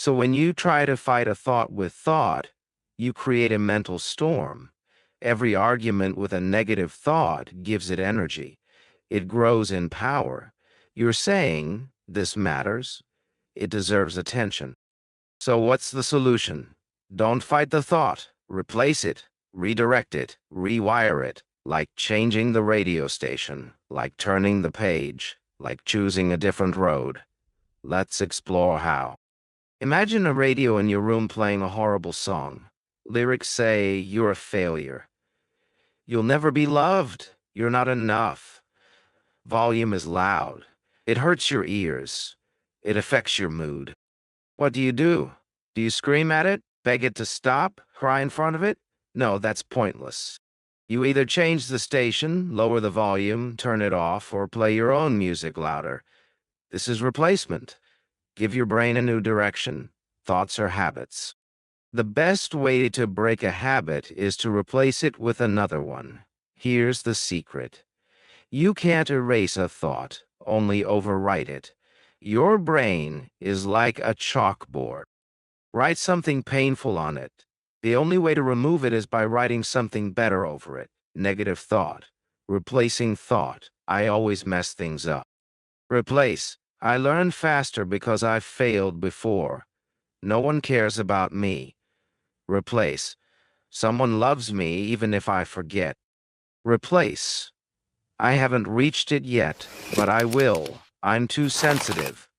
So when you try to fight a thought with thought, you create a mental storm. Every argument with a negative thought gives it energy. It grows in power. You're saying, this matters. It deserves attention. So what's the solution? Don't fight the thought. Replace it. Redirect it. Rewire it. Like changing the radio station. Like turning the page. Like choosing a different road. Let's explore how. Imagine a radio in your room playing a horrible song. Lyrics say, you're a failure. You'll never be loved. You're not enough. Volume is loud. It hurts your ears. It affects your mood. What do? Do you scream at it? Beg it to stop? Cry in front of it? No, that's pointless. You either change the station, lower the volume, turn it off, or play your own music louder. This is replacement. Give your brain a new direction. Thoughts are habits. The best way to break a habit is to replace it with another one. Here's the secret. You can't erase a thought, only overwrite it. Your brain is like a chalkboard. Write something painful on it. The only way to remove it is by writing something better over it. Negative thought. Replacing thought. I always mess things up. Replace. I learn faster because I've failed before. No one cares about me. Replace. Someone loves me even if I forget. Replace. I haven't reached it yet, but I will. I'm too sensitive.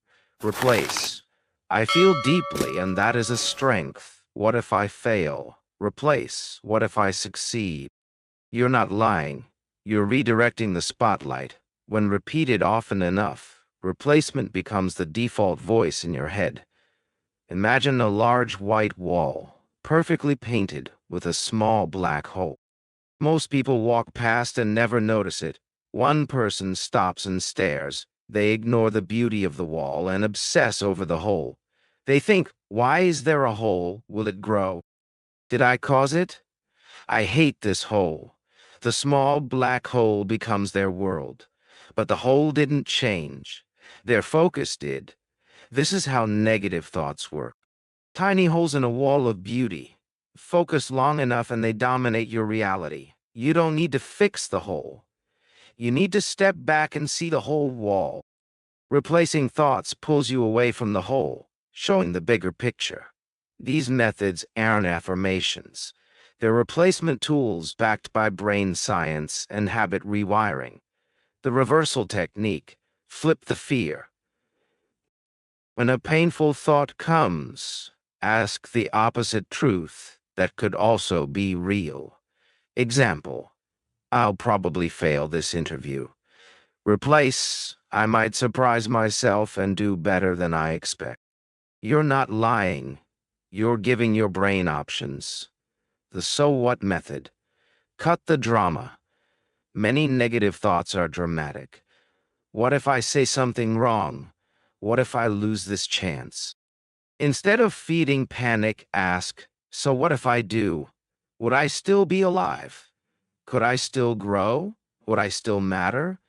Replace. I feel deeply, and that is a strength. What if I fail? Replace. What if I succeed? You're not lying. You're redirecting the spotlight. When repeated often enough, replacement becomes the default voice in your head. Imagine a large white wall, perfectly painted, with a small black hole. Most people walk past and never notice it. One person stops and stares. They ignore the beauty of the wall and obsess over the hole. They think, why is there a hole? Will it grow? Did I cause it? I hate this hole. The small black hole becomes their world. But the hole didn't change. Their focus did. This is how negative thoughts work. Tiny holes in a wall of beauty. Focus long enough and they dominate your reality. You don't need to fix the hole. You need to step back and see the whole wall. Replacing thoughts pulls you away from the hole, showing the bigger picture. These methods aren't affirmations. They're replacement tools backed by brain science and habit rewiring. The reversal technique. Flip the fear. When a painful thought comes, ask the opposite truth that could also be real. Example. I'll probably fail this interview. Replace, I might surprise myself and do better than I expect. You're not lying. You're giving your brain options. The so what method. Cut the drama. Many negative thoughts are dramatic. What if I say something wrong? What if I lose this chance? Instead of feeding panic, ask, so what if I do? Would I still be alive? Could I still grow? Would I still matter?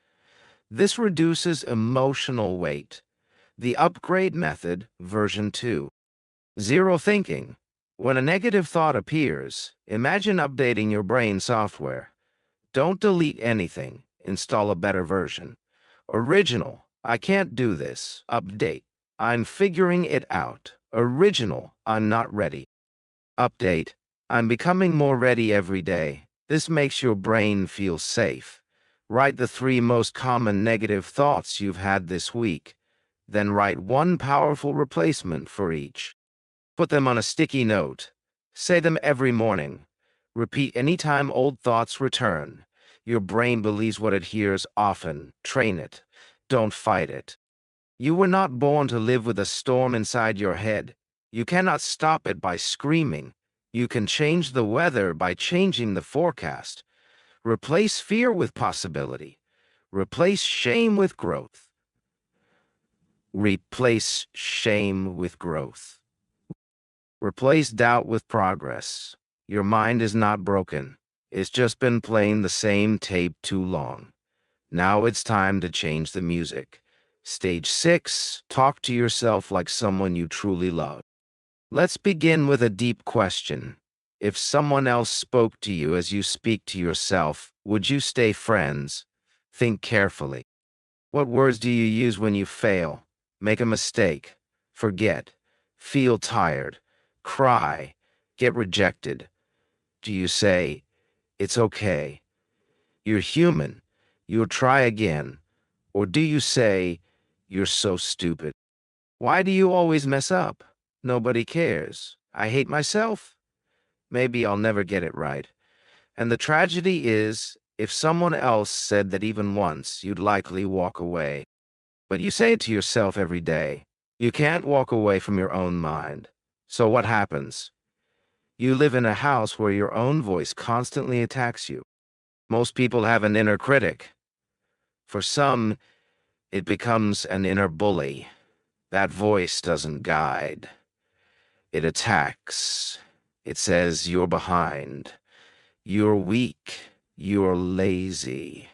This reduces emotional weight. The upgrade method, version 2. Zero thinking. When a negative thought appears, imagine updating your brain software. Don't delete anything. Install a better version. Original. I can't do this. Update. I'm figuring it out. Original. I'm not ready. Update. I'm becoming more ready every day. This makes your brain feel safe. Write the 3 most common negative thoughts you've had this week. Then write one powerful replacement for each. Put them on a sticky note. Say them every morning. Repeat anytime old thoughts return. Your brain believes what it hears often. Train it. Don't fight it. You were not born to live with a storm inside your head. You cannot stop it by screaming. You can change the weather by changing the forecast. Replace fear with possibility. Replace shame with growth. Replace shame with growth. Replace doubt with progress. Your mind is not broken. It's just been playing the same tape too long. Now it's time to change the music. Stage 6, talk to yourself like someone you truly love. Let's begin with a deep question. If someone else spoke to you as you speak to yourself, would you stay friends? Think carefully. What words do you use when you fail, make a mistake, forget, feel tired, cry, get rejected? Do you say, "It's okay, you're human, you'll try again"? Or do you say, "You're so stupid. Why do you always mess up? Nobody cares. I hate myself. Maybe I'll never get it right"? And the tragedy is, if someone else said that even once, you'd likely walk away. But you say it to yourself every day. You can't walk away from your own mind. So what happens? You live in a house where your own voice constantly attacks you. Most people have an inner critic. For some, it becomes an inner bully. That voice doesn't guide. It attacks. It says you're behind. You're weak. You're lazy.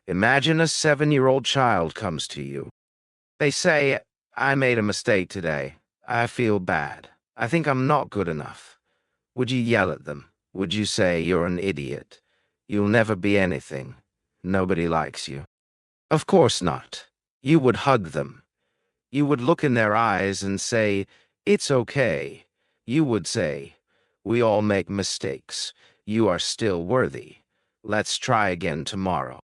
Imagine a 7-year-old child comes to you. They say, "I made a mistake today. I feel bad. I think I'm not good enough." Would you yell at them? Would you say, "You're an idiot. You'll never be anything. Nobody likes you"? Of course not. You would hug them. You would look in their eyes and say, "It's okay." You would say, "We all make mistakes. You are still worthy. Let's try again tomorrow."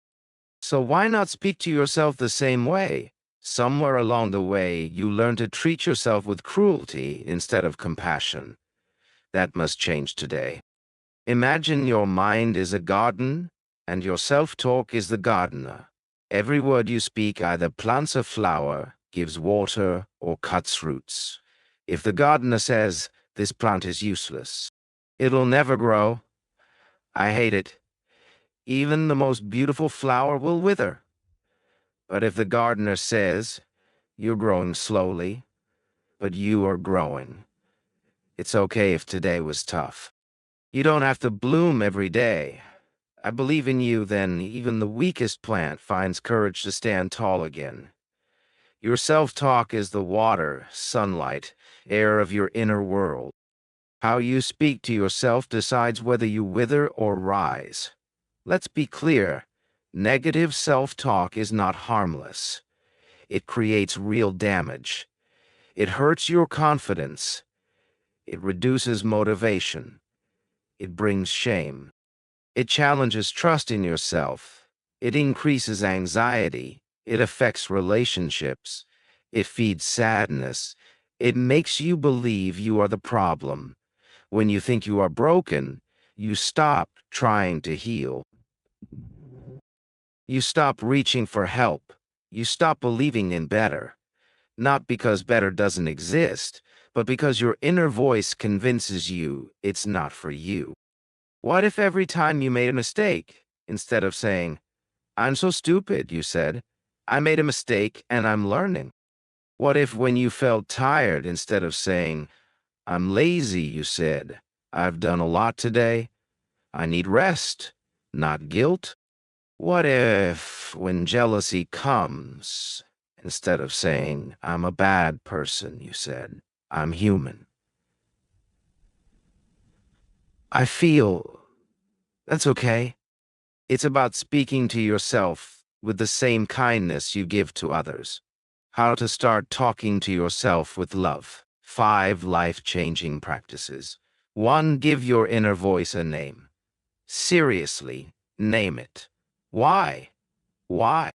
So why not speak to yourself the same way? Somewhere along the way, you learn to treat yourself with cruelty instead of compassion. That must change today. Imagine your mind is a garden, and your self-talk is the gardener. Every word you speak either plants a flower, gives water, or cuts roots. If the gardener says, "This plant is useless, it'll never grow. I hate it," even the most beautiful flower will wither. But if the gardener says, "You're growing slowly, but you are growing. It's okay if today was tough. You don't have to bloom every day. I believe in you," then even the weakest plant finds courage to stand tall again. Your self-talk is the water, sunlight, air of your inner world. How you speak to yourself decides whether you wither or rise. Let's be clear. Negative self-talk is not harmless. It creates real damage. It hurts your confidence. It reduces motivation. It brings shame. It challenges trust in yourself. It increases anxiety. It affects relationships. It feeds sadness. It makes you believe you are the problem. When you think you are broken, you stop trying to heal. You stop reaching for help. You stop believing in better. Not because better doesn't exist, but because your inner voice convinces you it's not for you. What if every time you made a mistake, instead of saying, "I'm so stupid," you said, "I made a mistake and I'm learning"? What if when you felt tired, instead of saying, "I'm lazy," you said, "I've done a lot today. I need rest, not guilt"? What if when jealousy comes, instead of saying, "I'm a bad person," you said, "I'm human. I feel"? That's okay. It's about speaking to yourself with the same kindness you give to others. How to start talking to yourself with love. 5 life-changing practices. 1. Give your inner voice a name. Seriously, name it. Why? Why?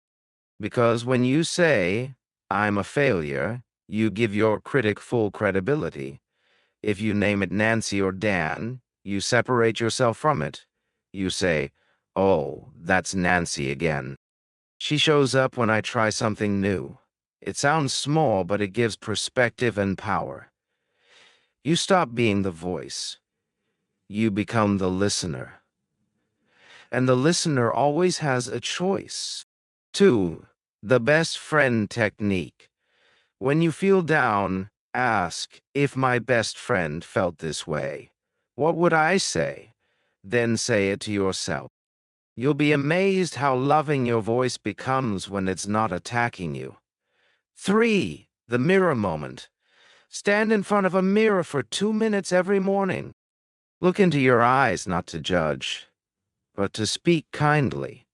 Because when you say, "I'm a failure," you give your critic full credibility. If you name it Nancy or Dan, you separate yourself from it. You say, "Oh, that's Nancy again. She shows up when I try something new." It sounds small, but it gives perspective and power. You stop being the voice. You become the listener. And the listener always has a choice. 2. The best friend technique. When you feel down, ask, "If my best friend felt this way, what would I say?" Then say it to yourself. You'll be amazed how loving your voice becomes when it's not attacking you. 3. The mirror moment. Stand in front of a mirror for 2 minutes every morning. Look into your eyes, not to judge, but to speak kindly.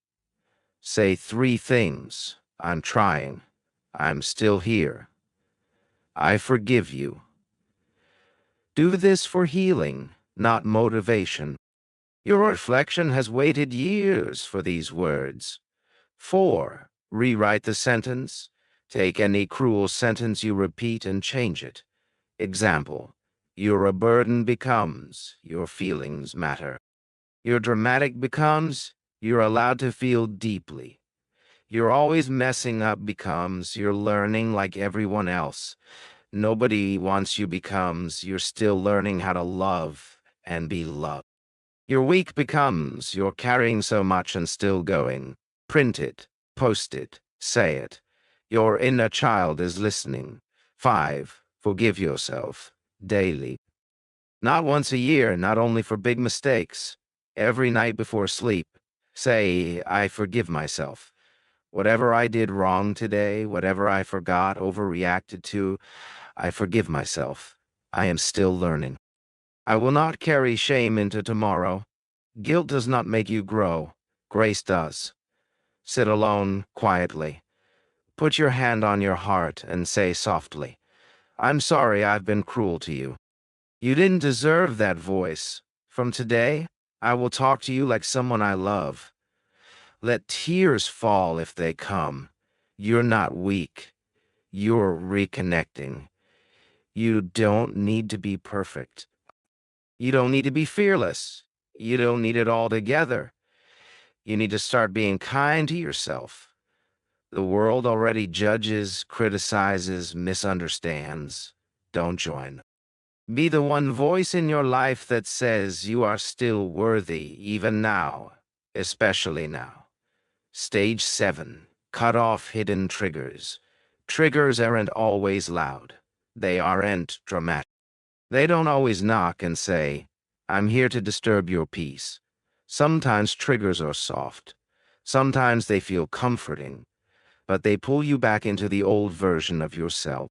Say 3 things. I'm trying. I'm still here. I forgive you. Do this for healing, not motivation. Your reflection has waited years for these words. 4. Rewrite the sentence. Take any cruel sentence you repeat and change it. Example: you're a burden becomes, your feelings matter. Your dramatic becomes, you're allowed to feel deeply. You're always messing up becomes, you're learning like everyone else. Nobody wants you becomes, you're still learning how to love and be loved. Your weak becomes, you're carrying so much and still going. Print it, post it, say it. Your inner child is listening. 5. Forgive yourself daily. Not once a year, not only for big mistakes. Every night before sleep, say, I forgive myself. Whatever I did wrong today, whatever I forgot, overreacted to, I forgive myself. I am still learning. I will not carry shame into tomorrow. Guilt does not make you grow. Grace does. Sit alone, quietly. Put your hand on your heart and say softly, I'm sorry I've been cruel to you. You didn't deserve that voice. From today, I will talk to you like someone I love. Let tears fall if they come. You're not weak. You're reconnecting. You don't need to be perfect. You don't need to be fearless. You don't need it all together. You need to start being kind to yourself. The world already judges, criticizes, misunderstands. Don't join. Be the one voice in your life that says you are still worthy, even now, especially now. Stage 7. Cut off hidden triggers. Triggers aren't always loud. They aren't dramatic. They don't always knock and say, I'm here to disturb your peace. Sometimes triggers are soft. Sometimes they feel comforting, but they pull you back into the old version of yourself.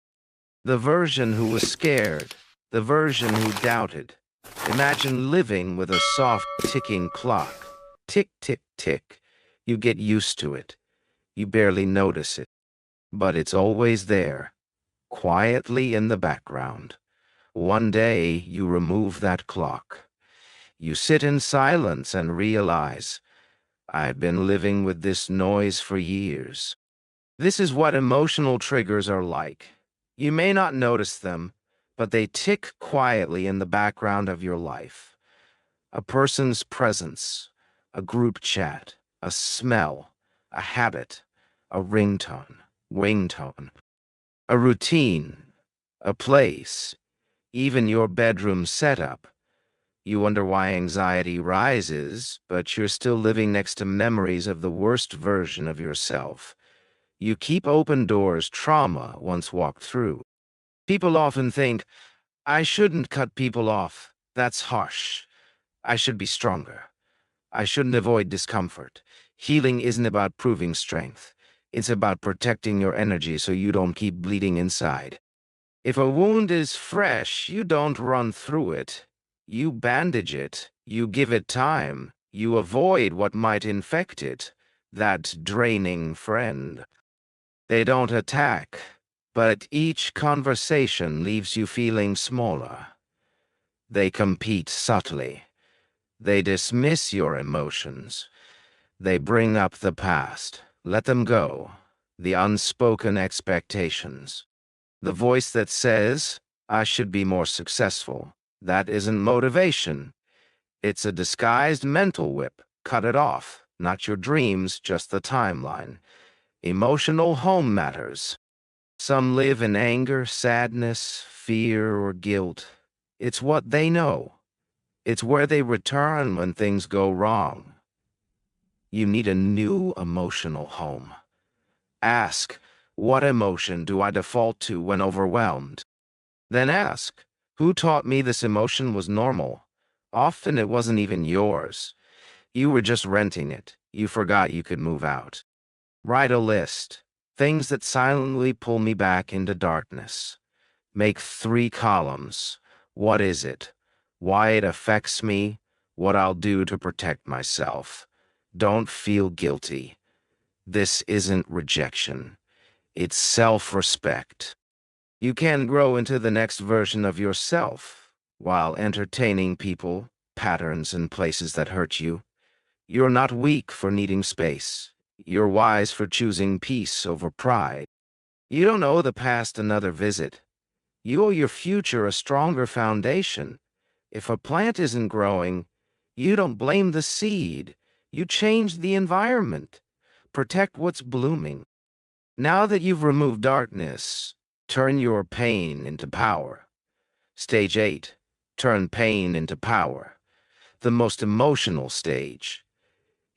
The version who was scared, the version who doubted. Imagine living with a soft ticking clock. Tick, tick, tick. You get used to it. You barely notice it. But it's always there, quietly in the background. One day you remove that clock. You sit in silence and realize, I've been living with this noise for years. This is what emotional triggers are like. You may not notice them, but they tick quietly in the background of your life. A person's presence, a group chat, a smell, a habit, a ringtone, a routine, a place, even your bedroom setup. You wonder why anxiety rises, but you're still living next to memories of the worst version of yourself. You keep open doors trauma once walked through. People often think, I shouldn't cut people off. That's harsh. I should be stronger. I shouldn't avoid discomfort. Healing isn't about proving strength. It's about protecting your energy so you don't keep bleeding inside. If a wound is fresh, you don't run through it. You bandage it. You give it time. You avoid what might infect it. That draining friend. They don't attack, but each conversation leaves you feeling smaller. They compete subtly. They dismiss your emotions. They bring up the past. Let them go. The unspoken expectations. The voice that says, I should be more successful. That isn't motivation. It's a disguised mental whip. Cut it off. Not your dreams, just the timeline. Emotional home matters. Some live in anger, sadness, fear, or guilt. It's what they know. It's where they return when things go wrong. You need a new emotional home. Ask, what emotion do I default to when overwhelmed? Then ask, who taught me this emotion was normal? Often it wasn't even yours. You were just renting it. You forgot you could move out. Write a list. Things that silently pull me back into darkness. Make 3 columns. What is it? Why it affects me? What I'll do to protect myself. Don't feel guilty. This isn't rejection. It's self-respect. You can grow into the next version of yourself while entertaining people, patterns, and places that hurt you. You're not weak for needing space. You're wise for choosing peace over pride. You don't owe the past another visit. You owe your future a stronger foundation. If a plant isn't growing, you don't blame the seed. You change the environment. Protect what's blooming. Now that you've removed darkness, turn your pain into power. Stage 8. Turn pain into power. The most emotional stage.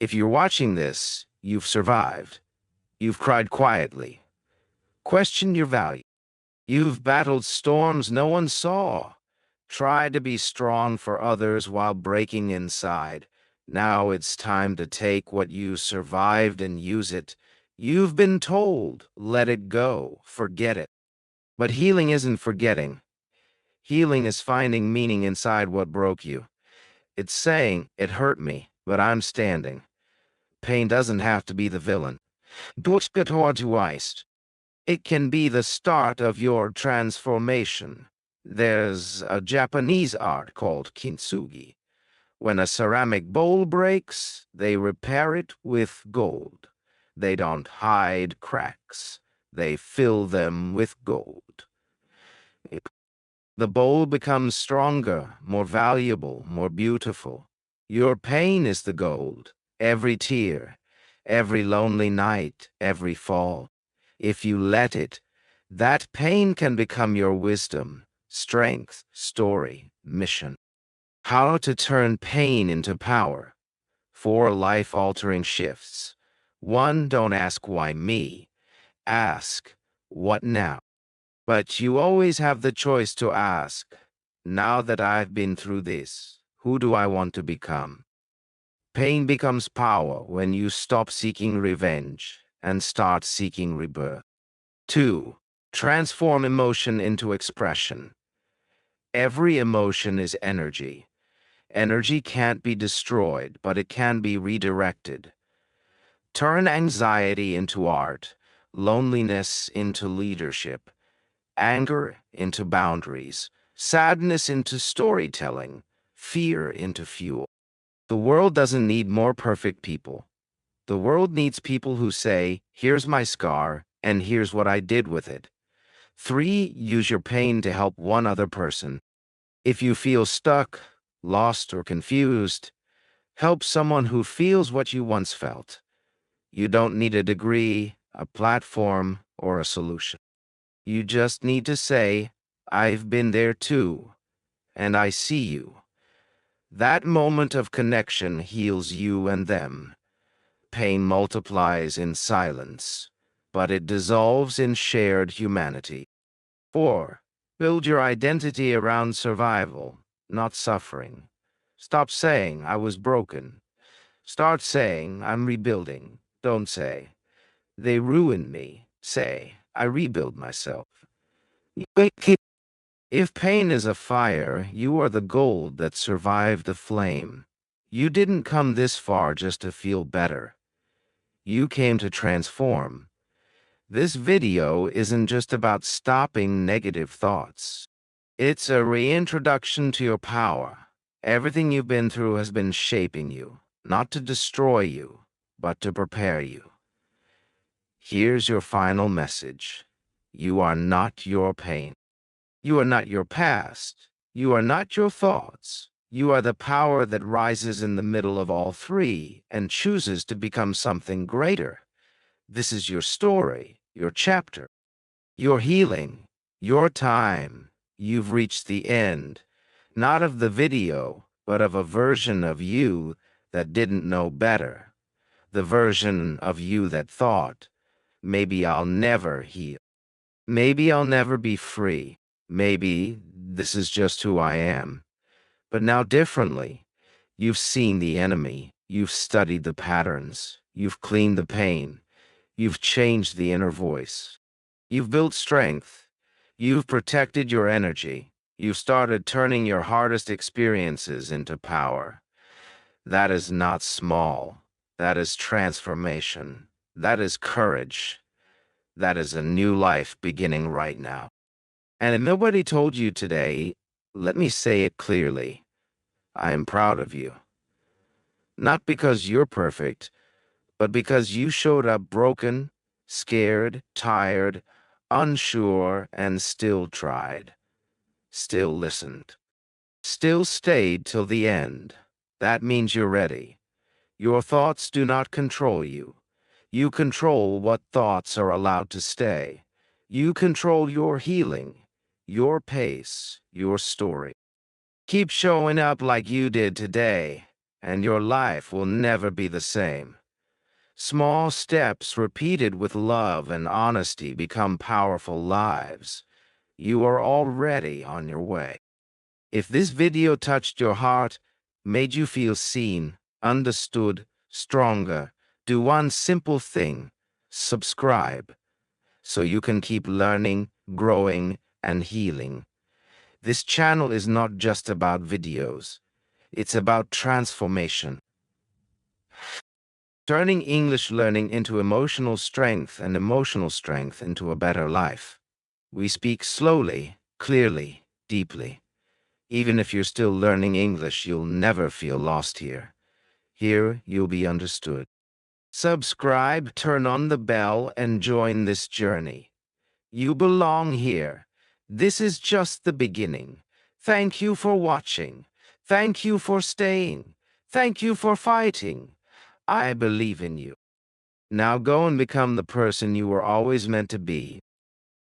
If you're watching this, you've survived. You've cried quietly. Questioned your value. You've battled storms no one saw. Tried to be strong for others while breaking inside. Now it's time to take what you survived and use it. You've been told, let it go, forget it. But healing isn't forgetting. Healing is finding meaning inside what broke you. It's saying, it hurt me, but I'm standing. Pain doesn't have to be the villain. It can be the start of your transformation. There's a Japanese art called kintsugi. When a ceramic bowl breaks, they repair it with gold. They don't hide cracks. They fill them with gold. The bowl becomes stronger, more valuable, more beautiful. Your pain is the gold. Every tear, every lonely night, every fall. If you let it, that pain can become your wisdom, strength, story, mission. How to turn pain into power. 4 life-altering shifts. 1. Don't ask why me. Ask, what now? But you always have the choice to ask, now that I've been through this, who do I want to become? Pain becomes power when you stop seeking revenge and start seeking rebirth. 2. Transform emotion into expression. Every emotion is energy. Energy can't be destroyed, but it can be redirected. Turn anxiety into art, loneliness into leadership, anger into boundaries, sadness into storytelling, fear into fuel. The world doesn't need more perfect people. The world needs people who say, here's my scar, and here's what I did with it. 3. Use your pain to help one other person. If you feel stuck, lost, or confused, help someone who feels what you once felt. You don't need a degree, a platform, or a solution. You just need to say, I've been there too, and I see you. That moment of connection heals you and them. Pain multiplies in silence, but it dissolves in shared humanity. 4. Build your identity around survival, not suffering. Stop saying, I was broken. Start saying, I'm rebuilding. Don't say, they ruined me. Say, I rebuild myself. If pain is a fire, you are the gold that survived the flame. You didn't come this far just to feel better. You came to transform. This video isn't just about stopping negative thoughts. It's a reintroduction to your power. Everything you've been through has been shaping you, not to destroy you, but to prepare you. Here's your final message. You are not your pain. You are not your past. You are not your thoughts. You are the power that rises in the middle of all three and chooses to become something greater. This is your story, your chapter, your healing, your time. You've reached the end, not of the video, but of a version of you that didn't know better. The version of you that thought, maybe I'll never heal. Maybe I'll never be free. Maybe this is just who I am. But now differently. You've seen the enemy. You've studied the patterns. You've cleaned the pain. You've changed the inner voice. You've built strength. You've protected your energy. You've started turning your hardest experiences into power. That is not small. That is transformation. That is courage. That is a new life beginning right now. And if nobody told you today, let me say it clearly. I am proud of you. Not because you're perfect, but because you showed up broken, scared, tired, unsure, and still tried. Still listened. Still stayed till the end. That means you're ready. Your thoughts do not control you. You control what thoughts are allowed to stay. You control your healing, your pace, your story. Keep showing up like you did today, and your life will never be the same. Small steps repeated with love and honesty become powerful lives. You are already on your way. If this video touched your heart, made you feel seen, understood, stronger, do one simple thing: subscribe, so you can keep learning, growing, and healing. This channel is not just about videos. It's about transformation. Turning English learning into emotional strength and emotional strength into a better life. We speak slowly, clearly, deeply. Even if you're still learning English, you'll never feel lost here. Here, you'll be understood. Subscribe, turn on the bell, and join this journey. You belong here. This is just the beginning. Thank you for watching. Thank you for staying. Thank you for fighting. I believe in you. Now go and become the person you were always meant to be.